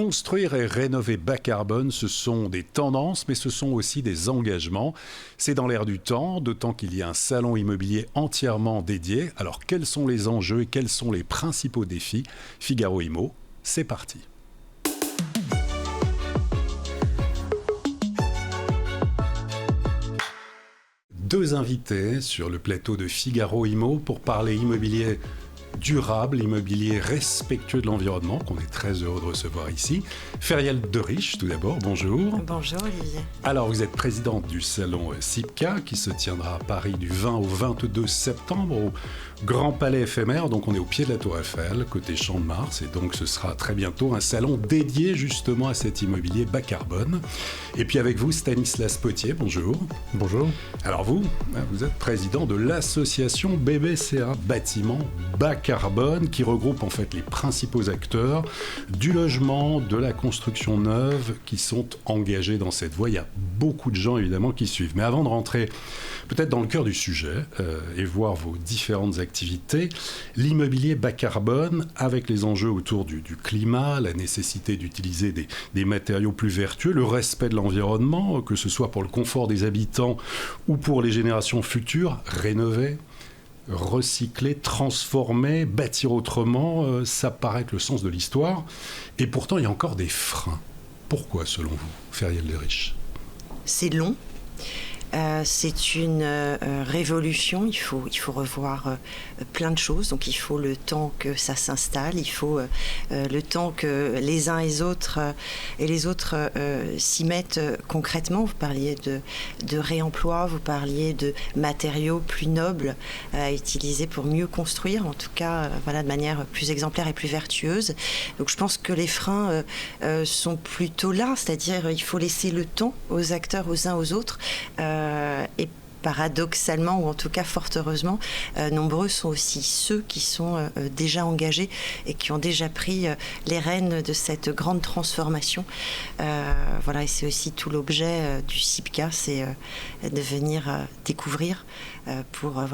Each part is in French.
Construire et rénover bas carbone, ce sont des tendances, mais ce sont aussi des engagements. C'est dans l'air du temps, d'autant qu'il y a un salon immobilier entièrement dédié. Alors, quels sont les enjeux et quels sont les principaux défis? Figaro Immo, c'est parti. Deux invités sur le plateau de Figaro Immo pour parler immobilier durable, immobilier respectueux de l'environnement, qu'on est très heureux de recevoir ici. Feriel Deriche, tout d'abord, bonjour. Bonjour Olivier. Alors, vous êtes présidente du salon SIPCA, qui se tiendra à Paris du 20 au 22 septembre, au Grand Palais éphémère, donc on est au pied de la Tour Eiffel, côté Champ de Mars, et donc ce sera très bientôt un salon dédié justement à cet immobilier bas carbone. Et puis avec vous, Stanislas Potier, bonjour. Bonjour. Alors vous êtes président de l'association BBCA, Bâtiment Bas Carbone, qui regroupe en fait les principaux acteurs du logement, de la construction neuve, qui sont engagés dans cette voie. Il y a beaucoup de gens évidemment qui suivent. Mais avant de rentrer peut-être dans le cœur du sujet et voir vos différentes activités, l'immobilier bas carbone, avec les enjeux autour du climat, la nécessité d'utiliser des matériaux plus vertueux, le respect de l'environnement, que ce soit pour le confort des habitants ou pour les générations futures, rénover, recycler, transformer, bâtir autrement, ça paraît être le sens de l'histoire. Et pourtant, il y a encore des freins. Pourquoi, selon vous, Feriel Deriche? C'est long. C'est une révolution, il faut revoir plein de choses, donc il faut le temps que ça s'installe, il faut le temps que les uns et les autres s'y mettent concrètement. Vous parliez de réemploi, vous parliez de matériaux plus nobles à utiliser pour mieux construire, en tout cas de manière plus exemplaire et plus vertueuse. Donc je pense que les freins sont plutôt là, c'est-à-dire il faut laisser le temps aux acteurs, aux uns aux autres, et paradoxalement, ou en tout cas fort heureusement, nombreux sont aussi ceux qui sont déjà engagés et qui ont déjà pris les rênes de cette grande transformation. Et c'est aussi tout l'objet du SIPCA, c'est de venir découvrir pour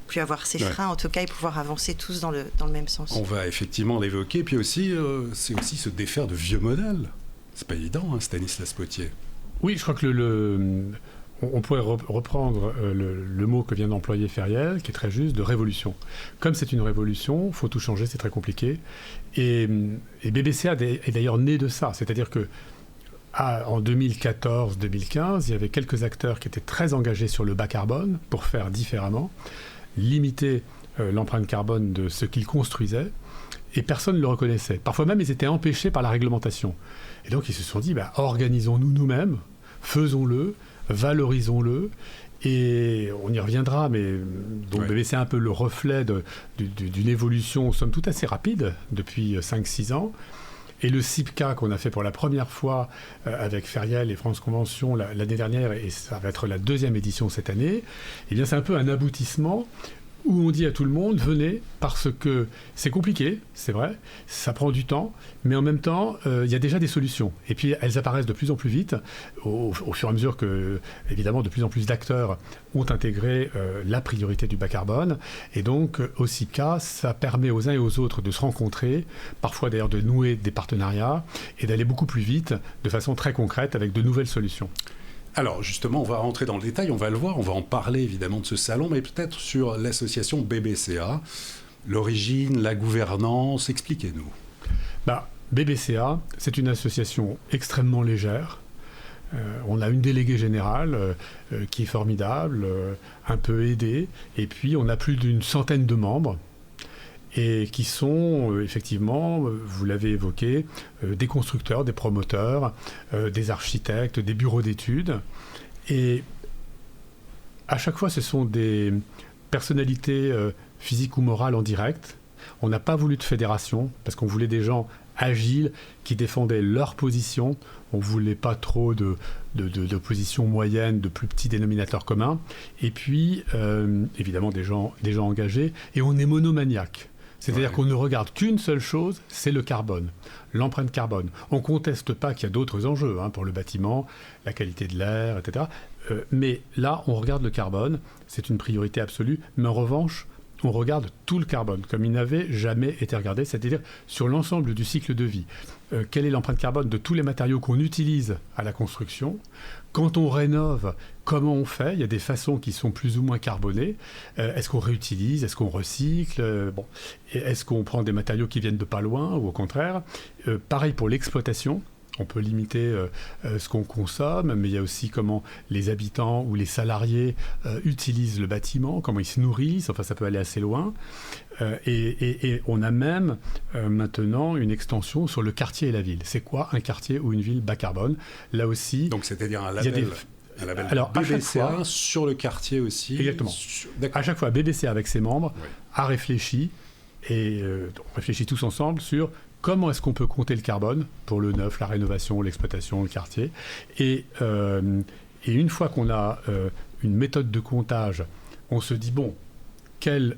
plus avoir ces freins en tout cas et pouvoir avancer tous dans le même sens. On va effectivement l'évoquer, puis aussi, c'est aussi se défaire de vieux modèles. C'est pas évident, Stanislas Potier. Oui, je crois que on pourrait reprendre le mot que vient d'employer Feriel, qui est très juste, de révolution. Comme c'est une révolution, il faut tout changer, c'est très compliqué. Et BBCA est d'ailleurs né de ça. C'est-à-dire que en 2014-2015, il y avait quelques acteurs qui étaient très engagés sur le bas carbone pour faire différemment, limiter l'empreinte carbone de ce qu'ils construisaient, et personne ne le reconnaissait. Parfois même, ils étaient empêchés par la réglementation. Et donc, ils se sont dit, organisons-nous nous-mêmes, faisons-le, valorisons-le, et on y reviendra, mais donc BBC est un peu le reflet d'une évolution, somme toute assez rapide, depuis 5-6 ans. Et le SIPCA qu'on a fait pour la première fois avec Feriel et France Convention l'année dernière, et ça va être la 2e édition cette année, eh bien c'est un peu un aboutissement où on dit à tout le monde, venez, parce que c'est compliqué, c'est vrai, ça prend du temps, mais en même temps, il y a déjà des solutions. Et puis, elles apparaissent de plus en plus vite, au fur et à mesure que, évidemment, de plus en plus d'acteurs ont intégré la priorité du bas carbone. Et donc, au SIPCA, ça permet aux uns et aux autres de se rencontrer, parfois d'ailleurs de nouer des partenariats, et d'aller beaucoup plus vite, de façon très concrète, avec de nouvelles solutions. Alors justement, on va rentrer dans le détail, on va le voir, on va en parler évidemment de ce salon, mais peut-être sur l'association BBCA, l'origine, la gouvernance, expliquez-nous. BBCA, c'est une association extrêmement légère. On a une déléguée générale qui est formidable, un peu aidée, et puis on a plus d'une centaine de membres, et qui sont effectivement, vous l'avez évoqué, des constructeurs, des promoteurs, des architectes, des bureaux d'études. Et à chaque fois, ce sont des personnalités physiques ou morales en direct. On n'a pas voulu de fédération, parce qu'on voulait des gens agiles qui défendaient leur position. On ne voulait pas trop de positions moyennes, de plus petits dénominateurs communs. Et puis, évidemment, des gens engagés. Et on est monomaniaque. C'est-à-dire qu'on ne regarde qu'une seule chose, c'est le carbone, l'empreinte carbone. On ne conteste pas qu'il y a d'autres enjeux pour le bâtiment, la qualité de l'air, etc. Mais là, on regarde le carbone, c'est une priorité absolue. Mais en revanche, on regarde tout le carbone, comme il n'avait jamais été regardé, c'est-à-dire sur l'ensemble du cycle de vie. quelle est l'empreinte carbone de tous les matériaux qu'on utilise à la construction. Quand on rénove, comment on fait? Il y a des façons qui sont plus ou moins carbonées. Est-ce qu'on réutilise? Est-ce qu'on recycle? Est-ce qu'on prend des matériaux qui viennent de pas loin ou au contraire? Pareil pour l'exploitation. On peut limiter ce qu'on consomme, mais il y a aussi comment les habitants ou les salariés utilisent le bâtiment, comment ils se nourrissent, enfin ça peut aller assez loin. Et on a même maintenant une extension sur le quartier et la ville. C'est quoi un quartier ou une ville bas carbone? Là aussi... Donc c'est-à-dire un label... Un label alors, BBCA sur le quartier aussi. Exactement. À chaque fois, BBCA avec ses membres a réfléchi, et on réfléchit tous ensemble sur comment est-ce qu'on peut compter le carbone pour le neuf, la rénovation, l'exploitation, le quartier. Et une fois qu'on a une méthode de comptage, on se dit, bon, quelle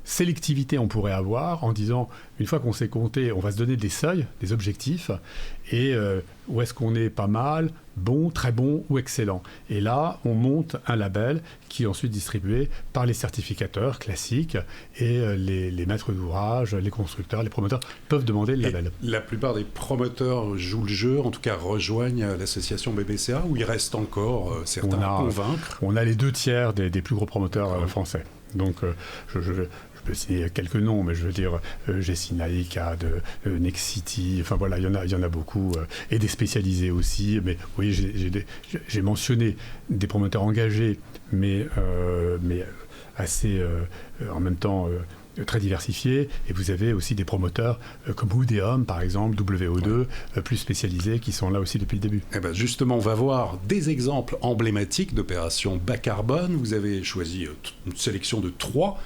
sélectivité on pourrait avoir en disant, une fois qu'on sait compter, on va se donner des seuils, des objectifs, et où est-ce qu'on est pas mal, bon, très bon ou excellent. Et là, on monte un label qui est ensuite distribué par les certificateurs classiques, et les maîtres d'ouvrage, les constructeurs, les promoteurs peuvent demander le label. La plupart des promoteurs jouent le jeu, en tout cas rejoignent l'association BBCA, où il reste encore certains à convaincre. On a les 2/3 des plus gros promoteurs français. Donc, je peux citer quelques noms, mais je veux dire Gessina, ICAD, Nexity, enfin voilà, il y en a beaucoup, et des spécialisés aussi. Mais oui, j'ai mentionné des promoteurs engagés, mais assez en même temps très diversifiés. Et vous avez aussi des promoteurs comme Oudéum, par exemple, WO2, plus spécialisés, qui sont là aussi depuis le début. Et ben justement, on va voir des exemples emblématiques d'opérations bas carbone. Vous avez choisi une sélection de 3.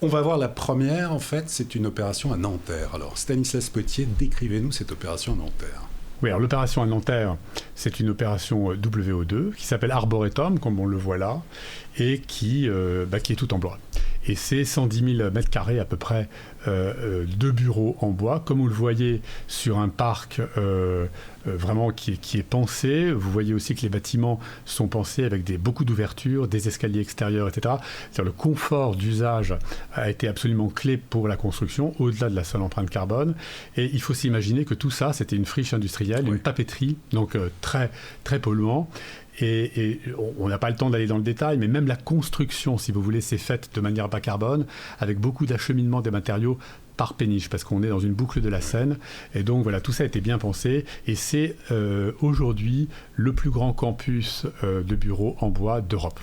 On va voir la première, en fait, c'est une opération à Nanterre. Alors, Stanislas Potier, décrivez-nous cette opération à Nanterre. Oui, alors l'opération à Nanterre, c'est une opération WO2 qui s'appelle Arboretum, comme on le voit là, et qui est tout en bois. Et c'est 110 000 mètres carrés à peu près de bureaux en bois, comme vous le voyez sur un parc vraiment qui est pensé. Vous voyez aussi que les bâtiments sont pensés avec beaucoup d'ouvertures, des escaliers extérieurs, etc. C'est-à-dire le confort d'usage a été absolument clé pour la construction, au-delà de la seule empreinte carbone. Et il faut s'imaginer que tout ça, c'était une friche industrielle, une papeterie, donc très, très polluant. Et on n'a pas le temps d'aller dans le détail, mais même la construction, si vous voulez, s'est faite de manière bas carbone, avec beaucoup d'acheminement des matériaux par péniche, parce qu'on est dans une boucle de la Seine. Et donc voilà, tout ça a été bien pensé. Et c'est aujourd'hui le plus grand campus de bureaux en bois d'Europe.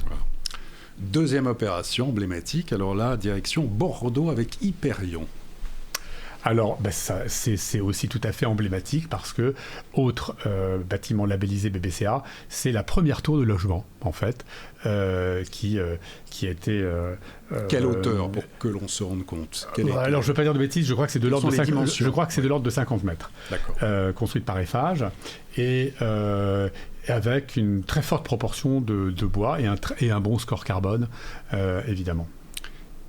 Deuxième opération emblématique, alors là, direction Bordeaux avec Hyperion. Alors, c'est aussi tout à fait emblématique parce que, autre bâtiment labellisé BBCA, c'est la première tour de logement, en fait, qui a été... Quelle hauteur, pour que l'on se rende compte? Alors, je ne veux pas dire de bêtises, je crois que c'est de l'ordre de 50 mètres. D'accord. Construite par Eiffage, et avec une très forte proportion de bois et un bon score carbone, évidemment.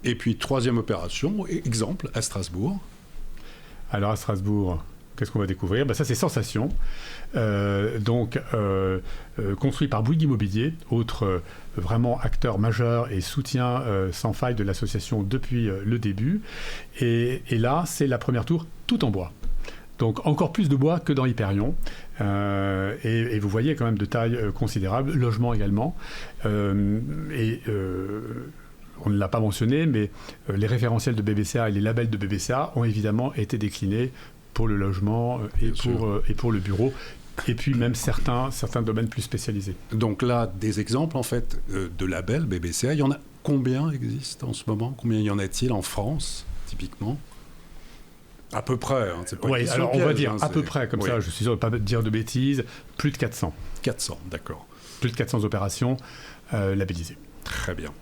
Et puis, troisième opération, exemple, à Strasbourg. Alors à Strasbourg, qu'est-ce qu'on va découvrir? Ça c'est Sensation, construit par Bouygues Immobilier, autre vraiment acteur majeur et soutien sans faille de l'association depuis le début. Et là, c'est la première tour tout en bois. Donc encore plus de bois que dans Hyperion. Et vous voyez quand même de taille considérable, logement également. On ne l'a pas mentionné, mais les référentiels de BBCA et les labels de BBCA ont évidemment été déclinés pour le logement et pour le bureau, et puis même certains domaines plus spécialisés. Donc là, des exemples en fait de labels BBCA, il y en a combien existent en ce moment? Combien y en a-t-il en France, typiquement? À peu près, hein, c'est pas une question piège, on va dire à peu près, comme oui. Ça, je suis sûr de ne pas dire de bêtises, plus de 400. 400, d'accord. Plus de 400 opérations labellisées. Très bien.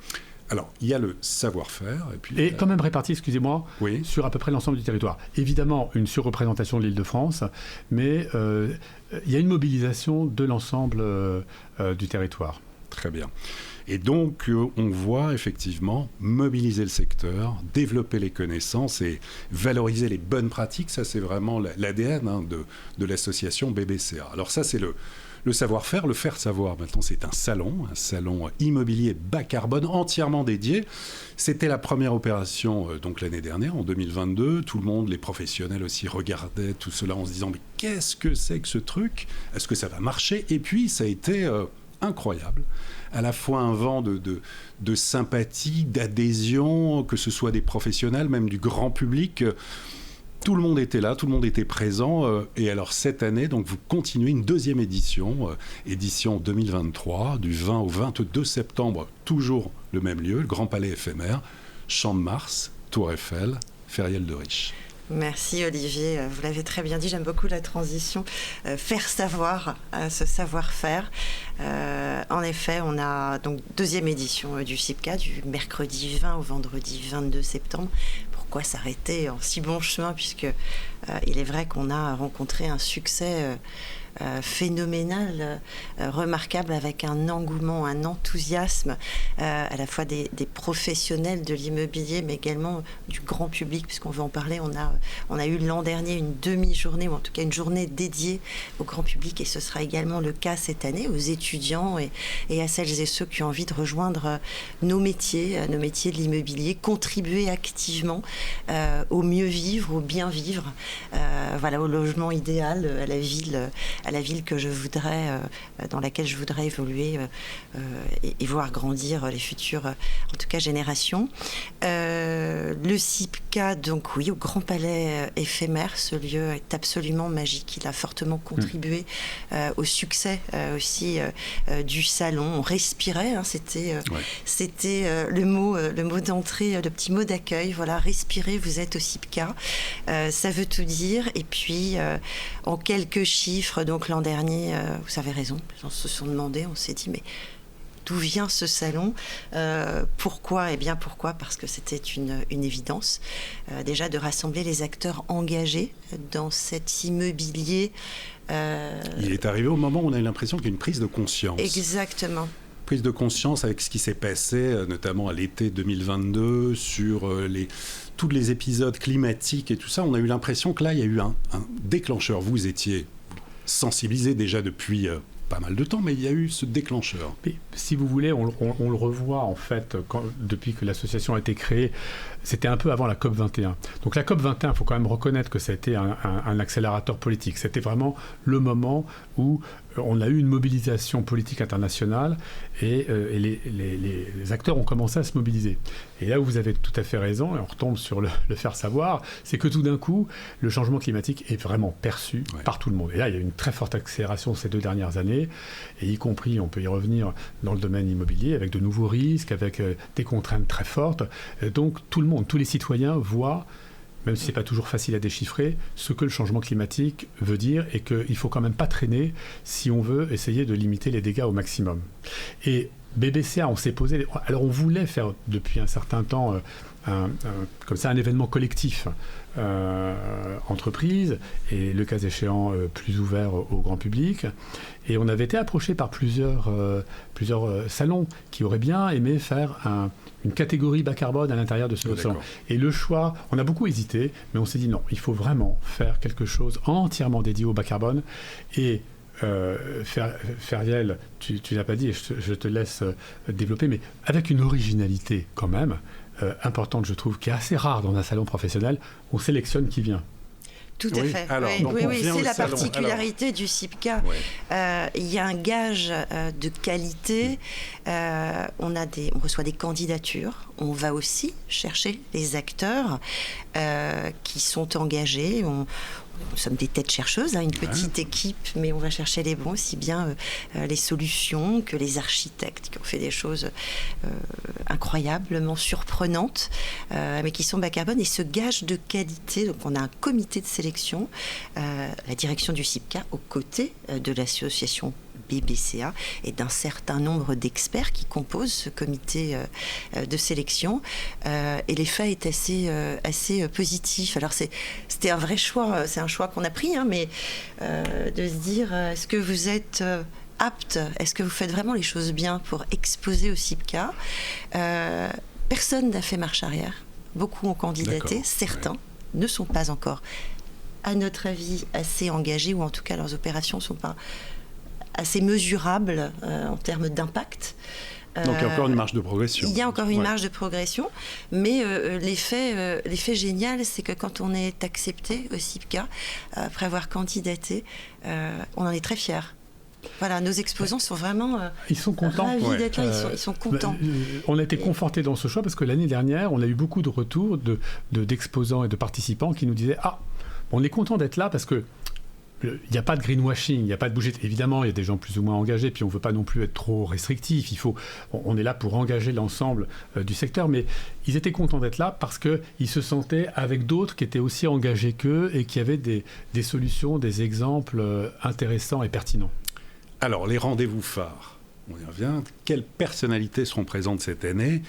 Alors, il y a le savoir-faire. Et quand même réparti, excusez-moi, sur à peu près l'ensemble du territoire. Évidemment, une surreprésentation de l'Île-de-France, mais il y a une mobilisation de l'ensemble du territoire. Très bien. Et donc, on voit effectivement mobiliser le secteur, développer les connaissances et valoriser les bonnes pratiques. Ça, c'est vraiment l'ADN de l'association BBCA. Alors ça, c'est le savoir-faire, le faire savoir. Maintenant, c'est un salon immobilier bas carbone entièrement dédié. C'était la première opération donc l'année dernière, en 2022. Tout le monde, les professionnels aussi, regardaient tout cela en se disant « Mais qu'est-ce que c'est que ce truc ? Est-ce que ça va marcher ?» Et puis, ça a été incroyable. À la fois un vent de sympathie, d'adhésion, que ce soit des professionnels, même du grand public. Tout le monde était là, tout le monde était présent. Et alors cette année, donc, vous continuez une deuxième édition, édition 2023, du 20 au 22 septembre, toujours le même lieu, le Grand Palais éphémère, Champ de Mars, Tour Eiffel, Feriel de Riche. Merci Olivier, vous l'avez très bien dit, j'aime beaucoup la transition, faire savoir, ce savoir-faire. En effet, on a donc deuxième édition du CIPCA, du mercredi 20 au vendredi 22 septembre. Pourquoi s'arrêter en si bon chemin, puisque il est vrai qu'on a rencontré un succès phénoménal, remarquable, avec un engouement, un enthousiasme à la fois des professionnels de l'immobilier, mais également du grand public, puisqu'on veut en parler. On a eu l'an dernier une demi-journée, ou en tout cas une journée dédiée au grand public, et ce sera également le cas cette année, aux étudiants et à celles et ceux qui ont envie de rejoindre nos métiers de l'immobilier, contribuer activement au mieux vivre, au bien vivre, voilà, au logement idéal, à la ville que je voudrais, dans laquelle je voudrais évoluer et voir grandir les futures, en tout cas, générations. Le CIPCA, donc oui, au Grand Palais éphémère, ce lieu est absolument magique. Il a fortement contribué au succès aussi du salon. On respirait, hein, c'était le mot d'entrée, le petit mot d'accueil. Voilà, respirez, vous êtes au CIPCA. Ça veut tout dire. Et puis, en quelques chiffres, donc l'an dernier, vous avez raison, on se sont demandé, on s'est dit, mais d'où vient ce salon ? Pourquoi ? Eh bien, pourquoi ? Parce que c'était une évidence. Déjà, de rassembler les acteurs engagés dans cet immobilier. Il est arrivé au moment où on a eu l'impression qu'il y a une prise de conscience. Exactement. Prise de conscience avec ce qui s'est passé, notamment à l'été 2022, sur tous les épisodes climatiques et tout ça. On a eu l'impression que là, il y a eu un déclencheur. Vous étiez sensibilisé déjà depuis pas mal de temps, mais il y a eu ce déclencheur. Mais, si vous voulez, on le revoit en fait depuis que l'association a été créée. C'était un peu avant la COP21. Donc la COP21, il faut quand même reconnaître que ça a été un accélérateur politique. C'était vraiment le moment où on a eu une mobilisation politique internationale et les acteurs ont commencé à se mobiliser. Et là où vous avez tout à fait raison, et on retombe sur le faire savoir, c'est que tout d'un coup, le changement climatique est vraiment perçu par tout le monde. Et là, il y a eu une très forte accélération ces 2 dernières années, et y compris, on peut y revenir, dans le domaine immobilier, avec de nouveaux risques, avec des contraintes très fortes. Donc tout le monde, tous les citoyens voient, même si ce n'est pas toujours facile à déchiffrer, ce que le changement climatique veut dire et qu'il ne faut quand même pas traîner si on veut essayer de limiter les dégâts au maximum. Et BBCA, on s'est posé... Alors on voulait faire depuis un certain temps comme ça un événement collectif entreprise et le cas échéant plus ouvert au grand public. Et on avait été approché par plusieurs salons qui auraient bien aimé faire une catégorie bas carbone à l'intérieur de ce salon. Et le choix, on a beaucoup hésité, mais on s'est dit non, il faut vraiment faire quelque chose entièrement dédié au bas carbone. Et Feriel, tu n'as pas dit, et je te laisse développer, mais avec une originalité quand même importante, je trouve, qui est assez rare dans un salon professionnel, on sélectionne qui vient. Tout à fait. Alors, oui, c'est la particularité du CIPCA. Il y a un gage de qualité. On reçoit des candidatures. On va aussi chercher les acteurs qui sont engagés. Nous sommes des têtes chercheuses, une petite équipe, mais on va chercher les bons, aussi bien les solutions que les architectes qui ont fait des choses incroyablement surprenantes, mais qui sont bas carbone. Et ce gage de qualité, donc on a un comité de sélection, la direction du CIPCA, aux côtés de l'association BBCA et d'un certain nombre d'experts qui composent ce comité de sélection. Et l'effet est assez positif. Alors c'était un vrai choix, c'est un choix qu'on a pris, mais de se dire, est-ce que vous êtes apte? Est-ce que vous faites vraiment les choses bien pour exposer au CIPCA? Personne n'a fait marche arrière. Beaucoup ont candidaté. D'accord. Certains ne sont pas encore, à notre avis, assez engagés, ou en tout cas leurs opérations ne sont pas assez mesurables en termes d'impact. Donc il y a encore une marge de progression. Il y a encore une marge de progression, mais l'effet génial, c'est que quand on est accepté au CIPCA, après avoir candidaté, on en est très fiers. Voilà, nos exposants sont vraiment ils sont contents. Ravis d'être là, ils sont contents. On a été confortés dans ce choix parce que l'année dernière, on a eu beaucoup de retours d'exposants et de participants qui nous disaient « Ah, on est content d'être là parce que il n'y a pas de greenwashing, il n'y a pas de bouger. Évidemment, il y a des gens plus ou moins engagés, puis on ne veut pas non plus être trop restrictif. On est là pour engager l'ensemble du secteur, mais ils étaient contents d'être là parce qu'ils se sentaient avec d'autres qui étaient aussi engagés qu'eux et qui avaient des solutions, des exemples intéressants et pertinents. Alors, les rendez-vous phares, on y revient. Quelles personnalités seront présentes cette année ?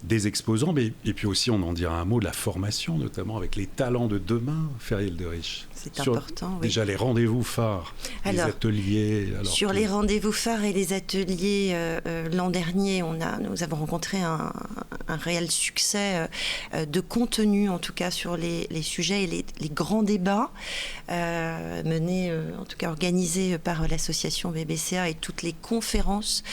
Des exposants, mais, et puis aussi, on en dira un mot de la formation, notamment avec les talents de demain, Feriel de Riche. C'est important, oui. Déjà, les rendez-vous phares, les ateliers. Sur les rendez-vous phares et les ateliers, l'an dernier, nous avons rencontré un réel succès de contenu, en tout cas, sur les sujets et les grands débats menés, en tout cas organisés par l'association BBCA et toutes les conférences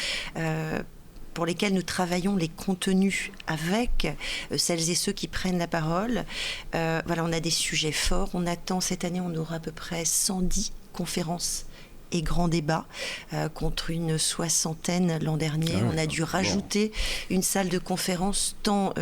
pour lesquels nous travaillons les contenus avec celles et ceux qui prennent la parole. Voilà, on a des sujets forts. On attend, cette année, on aura à peu près 110 conférences et grands débats contre une 60aine l'an dernier. On a dû rajouter une salle de conférence tant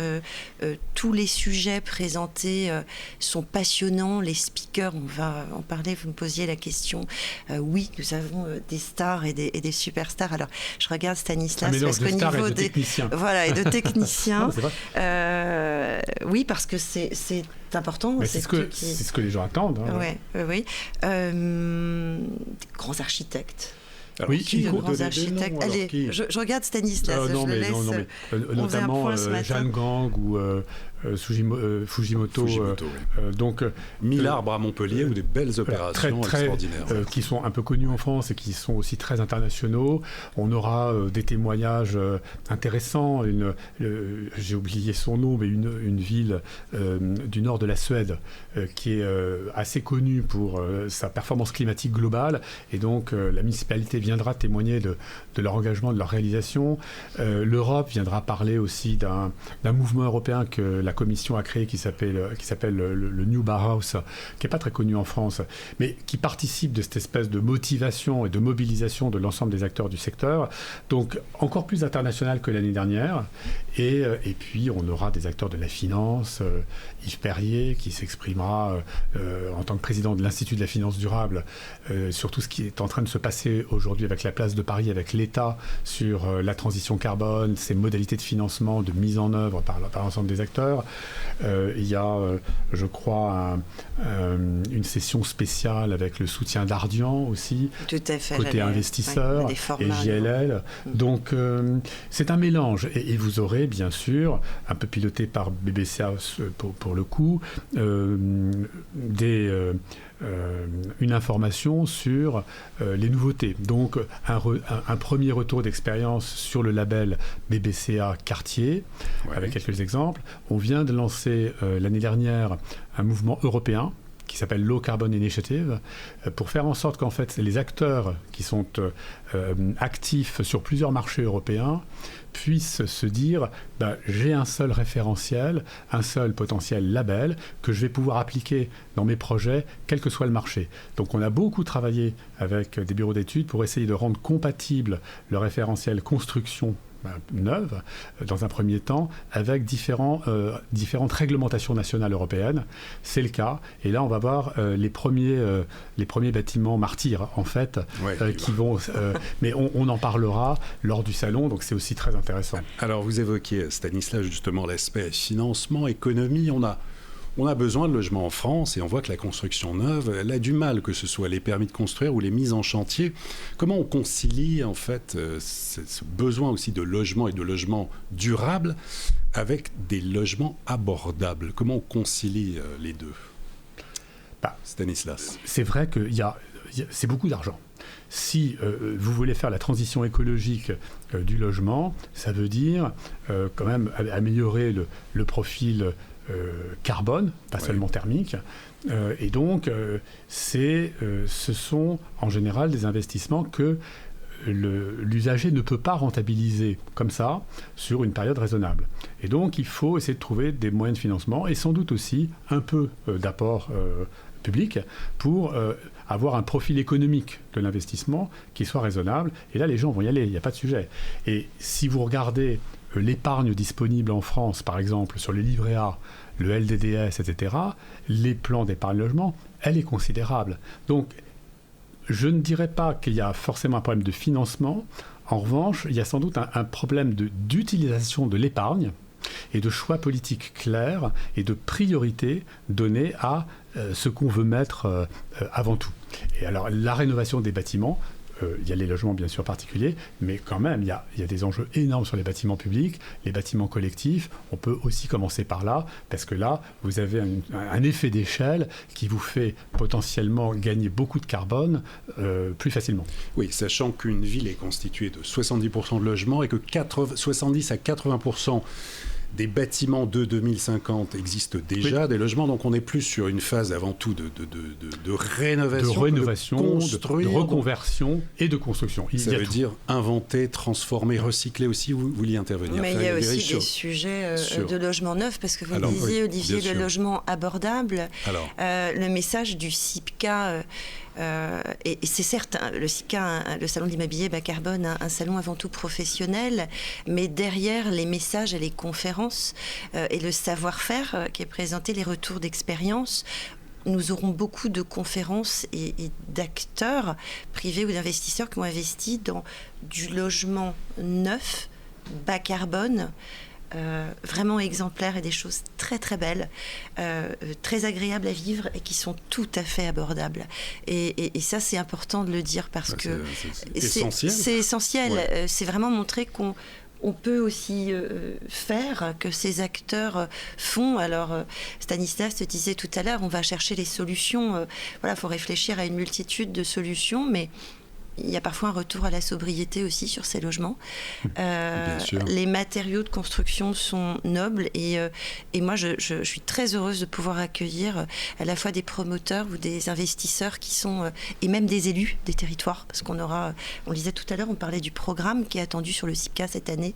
tous les sujets présentés sont passionnants. Les speakers, on va en parler, vous me posiez la question. Oui, nous avons des stars et des superstars. Alors, je regarde Stanislas parce qu'au niveau des techniciens. Voilà, et de techniciens. Oui, parce que c'est important. C'est ce que les gens attendent. Hein, oui. Grands architectes. Alors, qui grands architectes. Allez, je regarde Stanislas. Notamment Jeanne Gang ou Fujimoto. Donc, 1000 arbres à Montpellier ou des belles opérations extraordinaires. Qui sont un peu connus en France et qui sont aussi très internationaux. On aura des témoignages intéressants. J'ai oublié son nom, mais une ville du nord de la Suède qui est assez connue pour sa performance climatique globale. Et donc, la municipalité viendra témoigner de leur engagement, de leur réalisation. L'Europe viendra parler aussi d'un mouvement européen que la Commission a créé qui s'appelle le New Bauhaus, qui n'est pas très connu en France, mais qui participe de cette espèce de motivation et de mobilisation de l'ensemble des acteurs du secteur. Donc, encore plus international que l'année dernière. Et puis, on aura des acteurs de la finance, Yves Perrier, qui s'exprimera en tant que président de l'Institut de la finance durable sur tout ce qui est en train de se passer aujourd'hui avec la place de Paris, avec l'État, sur la transition carbone, ses modalités de financement, de mise en œuvre par l'ensemble des acteurs. Il y a, je crois, une session spéciale avec le soutien d'Ardian aussi, tout à fait, côté investisseurs et JLL. Donc, c'est un mélange. Et vous aurez, bien sûr, un peu piloté par BBCA pour le coup, une information sur les nouveautés. Donc, un premier retour d'expérience sur le label BBCA Quartier, avec quelques exemples. On vient de lancer l'année dernière un mouvement européen qui s'appelle Low Carbon Initiative, pour faire en sorte qu'en fait les acteurs qui sont actifs sur plusieurs marchés européens puissent se dire j'ai un seul référentiel, un seul potentiel label que je vais pouvoir appliquer dans mes projets, quel que soit le marché. Donc on a beaucoup travaillé avec des bureaux d'études pour essayer de rendre compatible le référentiel construction neuve, dans un premier temps, avec différentes réglementations nationales européennes. C'est le cas. Et là, on va voir les premiers bâtiments martyrs, en fait, qui vont... mais on en parlera lors du salon, donc c'est aussi très intéressant. Alors, vous évoquiez, Stanislas, justement, l'aspect financement, économie. On a besoin de logements en France et on voit que la construction neuve, elle a du mal, que ce soit les permis de construire ou les mises en chantier. Comment on concilie en fait ce besoin aussi de logement et de logement durable avec des logements abordables? Comment on concilie les deux? Stanislas. C'est vrai que c'est beaucoup d'argent. Si vous voulez faire la transition écologique du logement, ça veut dire quand même améliorer le profil carbone, pas seulement thermique. Et donc, ce sont en général des investissements que l'usager ne peut pas rentabiliser comme ça sur une période raisonnable. Et donc, il faut essayer de trouver des moyens de financement et sans doute aussi un peu d'apport public pour avoir un profil économique de l'investissement qui soit raisonnable. Et là, les gens vont y aller, il n'y a pas de sujet. Et si vous regardez l'épargne disponible en France, par exemple, sur le livret A, le LDDS, etc., les plans d'épargne logement, elle est considérable. Donc, je ne dirais pas qu'il y a forcément un problème de financement. En revanche, il y a sans doute un problème d'utilisation de l'épargne et de choix politiques clairs et de priorités données à ce qu'on veut mettre avant tout. Et alors, la rénovation des bâtiments, il y a les logements bien sûr particuliers, mais quand même, il y a des enjeux énormes sur les bâtiments publics, les bâtiments collectifs. On peut aussi commencer par là, parce que là, vous avez un effet d'échelle qui vous fait potentiellement gagner beaucoup de carbone plus facilement. Oui, sachant qu'une ville est constituée de 70% de logements et que 70 à 80% des bâtiments de 2050 existent déjà, des logements, donc on est plus sur une phase avant tout de rénovation, de reconversion et de construction. Ça veut dire inventer, transformer, recycler aussi, vous vouliez intervenir. Mais il y a aussi des sujets de logement neuf, parce que vous disiez, Olivier, le logement abordable. Le message du CIPCA... et c'est certes, le SIPCA, le salon de l'immobilier bas carbone, un salon avant tout professionnel, mais derrière les messages et les conférences et le savoir-faire qui est présenté, les retours d'expérience, nous aurons beaucoup de conférences et d'acteurs privés ou d'investisseurs qui ont investi dans du logement neuf, bas carbone, vraiment exemplaires et des choses très très belles, très agréables à vivre et qui sont tout à fait abordables. Et ça, c'est important de le dire parce que c'est essentiel. C'est essentiel. Ouais. C'est vraiment montrer qu'on peut aussi faire, que ces acteurs font. Alors, Stanislas te disait tout à l'heure, on va chercher les solutions. Voilà, il faut réfléchir à une multitude de solutions, mais il y a parfois un retour à la sobriété aussi sur ces logements. Les matériaux de construction sont nobles et moi je suis très heureuse de pouvoir accueillir à la fois des promoteurs ou des investisseurs qui sont et même des élus des territoires, parce qu'on le disait tout à l'heure, on parlait du programme qui est attendu sur le CIPCA cette année.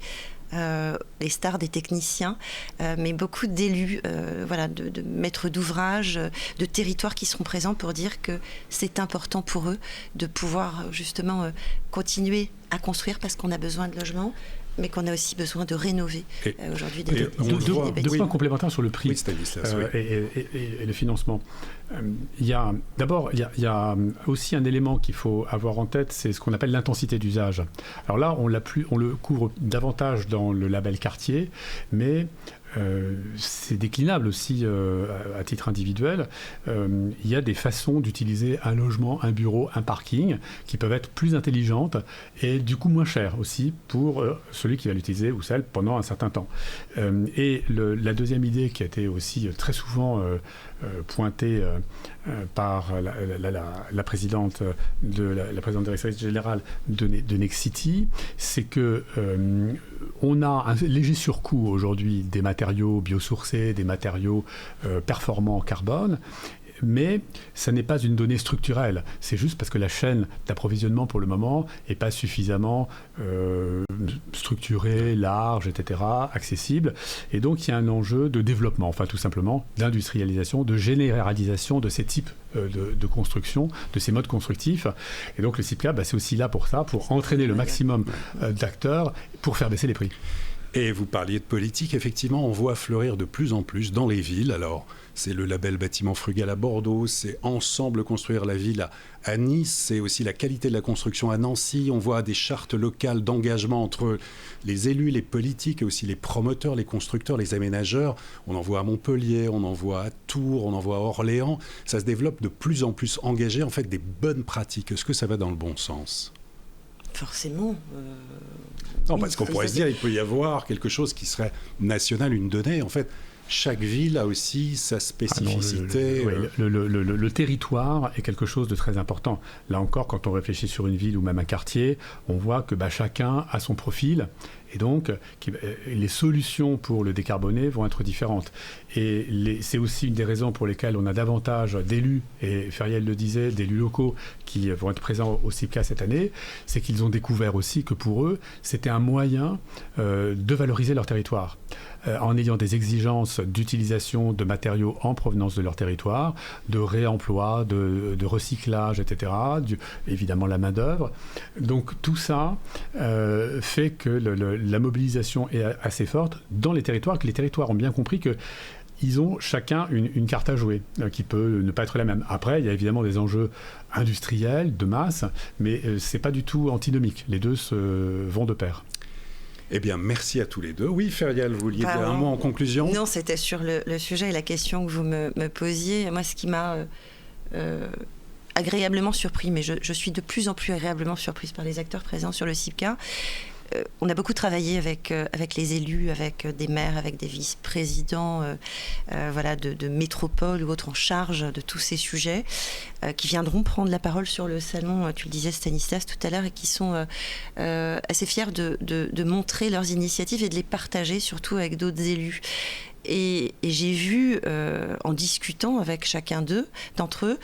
Les stars des techniciens, mais beaucoup d'élus, de maîtres d'ouvrage, de territoires qui seront présents pour dire que c'est important pour eux de pouvoir justement continuer à construire parce qu'on a besoin de logements, mais qu'on a aussi besoin de rénover aujourd'hui des bâtiments. Deux points complémentaires sur le prix et le financement. Il y a aussi un élément qu'il faut avoir en tête, c'est ce qu'on appelle l'intensité d'usage. Alors là, on le couvre davantage dans le label quartier, mais c'est déclinable aussi à titre individuel. Il y a des façons d'utiliser un logement, un bureau, un parking qui peuvent être plus intelligentes et du coup moins chères aussi pour celui qui va l'utiliser ou celle pendant un certain temps. Et la deuxième idée qui a été aussi très souvent pointée par la présidente la présidente directrice générale de Nexity, c'est que on a un léger surcoût aujourd'hui des matériaux biosourcés, des matériaux performants en carbone. Mais ça n'est pas une donnée structurelle. C'est juste parce que la chaîne d'approvisionnement, pour le moment, n'est pas suffisamment structurée, large, etc., accessible. Et donc, il y a un enjeu de développement, enfin, tout simplement, d'industrialisation, de généralisation de ces types de construction, de ces modes constructifs. Et donc, le CIPCA, c'est aussi là pour ça, pour entraîner le maximum d'acteurs, pour faire baisser les prix. Et vous parliez de politique, effectivement, on voit fleurir de plus en plus dans les villes. Alors, c'est le label bâtiment frugal à Bordeaux, c'est Ensemble construire la ville à Nice, c'est aussi la qualité de la construction à Nancy. On voit des chartes locales d'engagement entre les élus, les politiques et aussi les promoteurs, les constructeurs, les aménageurs. On en voit à Montpellier, on en voit à Tours, on en voit à Orléans. Ça se développe de plus en plus engagé, en fait, des bonnes pratiques. Est-ce que ça va dans le bon sens ? Forcément. Non, parce qu'on pourrait se dire qu'il peut y avoir quelque chose qui serait national, une donnée. En fait, chaque ville a aussi sa spécificité. Le territoire est quelque chose de très important. Là encore, quand on réfléchit sur une ville ou même un quartier, on voit que chacun a son profil. Et donc, les solutions pour le décarboner vont être différentes. Et c'est aussi une des raisons pour lesquelles on a davantage d'élus, et Feriel le disait, d'élus locaux qui vont être présents au CIPCA cette année, c'est qu'ils ont découvert aussi que pour eux, c'était un moyen de valoriser leur territoire. En ayant des exigences d'utilisation de matériaux en provenance de leur territoire, de réemploi, de recyclage, etc., évidemment la main-d'œuvre. Donc tout ça fait que la mobilisation est assez forte dans les territoires, que les territoires ont bien compris que ils ont chacun une carte à jouer qui peut ne pas être la même. Après, il y a évidemment des enjeux industriels, de masse, mais ce n'est pas du tout antinomique. Les deux vont de pair. Eh bien, merci à tous les deux. Oui, Feriel, vous vouliez dire un mot en conclusion ? Non, c'était sur le sujet et la question que vous me posiez. Moi, ce qui m'a agréablement surpris, mais je suis de plus en plus agréablement surprise par les acteurs présents sur le CIPCA. On a beaucoup travaillé avec les élus, avec des maires, avec des vice-présidents de métropole ou autres en charge de tous ces sujets qui viendront prendre la parole sur le salon, tu le disais Stanislas tout à l'heure, et qui sont assez fiers de montrer leurs initiatives et de les partager surtout avec d'autres élus. Et j'ai vu, en discutant avec chacun d'entre eux,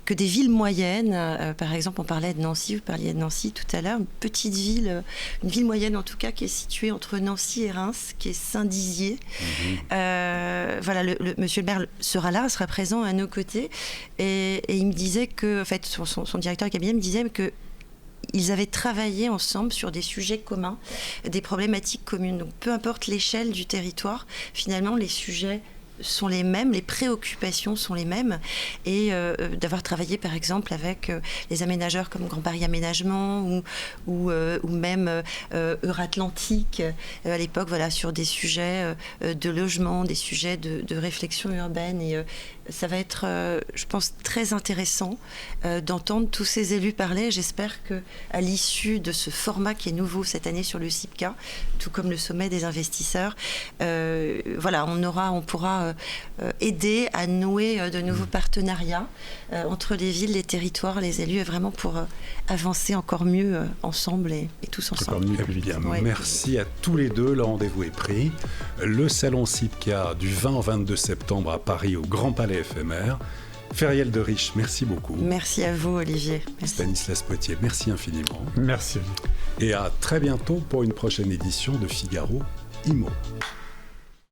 que des villes moyennes, par exemple on parlait de Nancy, vous parliez de Nancy tout à l'heure, une petite ville, une ville moyenne en tout cas qui est située entre Nancy et Reims, qui est Saint-Dizier. Monsieur le maire sera présent à nos côtés, et il me disait que, en fait, son directeur de cabinet me disait que ils avaient travaillé ensemble sur des sujets communs, des problématiques communes. Donc peu importe l'échelle du territoire, finalement les sujets sont les mêmes, les préoccupations sont les mêmes, et d'avoir travaillé par exemple avec les aménageurs comme Grand Paris Aménagement ou même Euratlantique à l'époque, sur des sujets de logement, des sujets de réflexion urbaine, et ça va être, je pense, très intéressant d'entendre tous ces élus parler. J'espère qu'à l'issue de ce format qui est nouveau cette année sur le CIPCA, tout comme le sommet des investisseurs, on pourra aider à nouer de nouveaux partenariats entre les villes, les territoires, les élus, et vraiment pour avancer encore mieux ensemble et tous ensemble. Merci à tous les deux. Le rendez-vous est pris. Le salon CIPCA du 20 au 22 septembre à Paris au Grand Palais éphémère. Feriel de Riche, merci beaucoup. Merci à vous, Olivier. Merci. Stanislas Potier, merci infiniment. Merci. Et à très bientôt pour une prochaine édition de Figaro Immo.